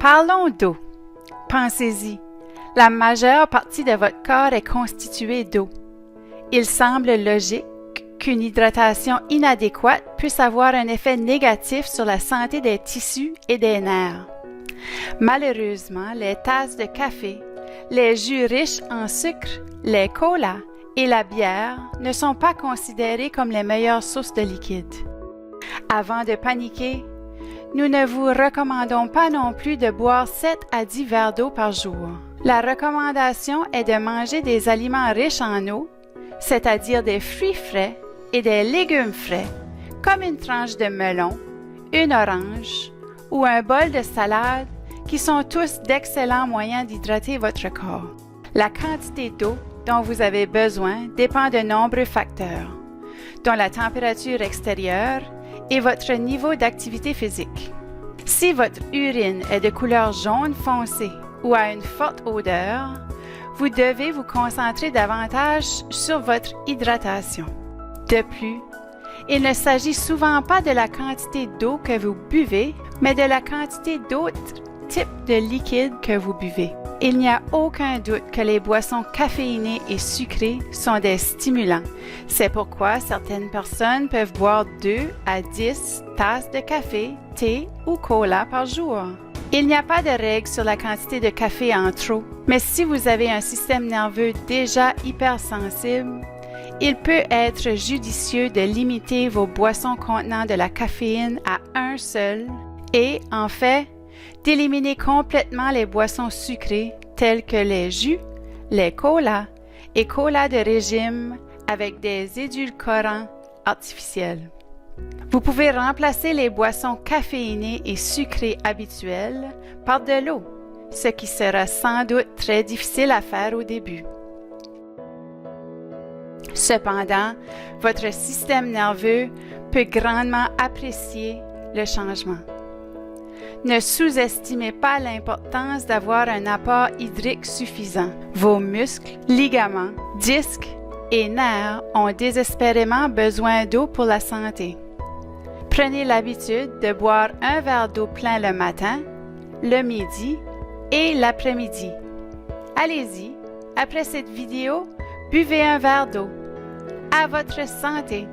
Parlons d'eau. Pensez-y. La majeure partie de votre corps est constituée d'eau. Il semble logique qu'une hydratation inadéquate puisse avoir un effet négatif sur la santé des tissus et des nerfs. Malheureusement, les tasses de café, les jus riches en sucre, les colas et la bière ne sont pas considérés comme les meilleures sources de liquide. Avant de paniquer, nous ne vous recommandons pas non plus de boire 7 à 10 verres d'eau par jour. La recommandation est de manger des aliments riches en eau, c'est-à-dire des fruits frais et des légumes frais, comme une tranche de melon, une orange ou un bol de salade, qui sont tous d'excellents moyens d'hydrater votre corps. La quantité d'eau dont vous avez besoin dépend de nombreux facteurs, dont la température extérieure et votre niveau d'activité physique. Si votre urine est de couleur jaune foncé ou a une forte odeur, vous devez vous concentrer davantage sur votre hydratation. De plus, il ne s'agit souvent pas de la quantité d'eau que vous buvez, mais de la quantité d'autres types de liquides que vous buvez. Il n'y a aucun doute que les boissons caféinées et sucrées sont des stimulants. C'est pourquoi certaines personnes peuvent boire 2 à 10 tasses de café, thé ou cola par jour. Il n'y a pas de règle sur la quantité de café en trop, mais si vous avez un système nerveux déjà hypersensible, il peut être judicieux de limiter vos boissons contenant de la caféine à un seul et, en fait, d'éliminer complètement les boissons sucrées telles que les jus, les colas et colas de régime avec des édulcorants artificiels. Vous pouvez remplacer les boissons caféinées et sucrées habituelles par de l'eau, ce qui sera sans doute très difficile à faire au début. Cependant, votre système nerveux peut grandement apprécier le changement. Ne sous-estimez pas l'importance d'avoir un apport hydrique suffisant. Vos muscles, ligaments, disques et nerfs ont désespérément besoin d'eau pour la santé. Prenez l'habitude de boire un verre d'eau plein le matin, le midi et l'après-midi. Allez-y, après cette vidéo, buvez un verre d'eau. À votre santé!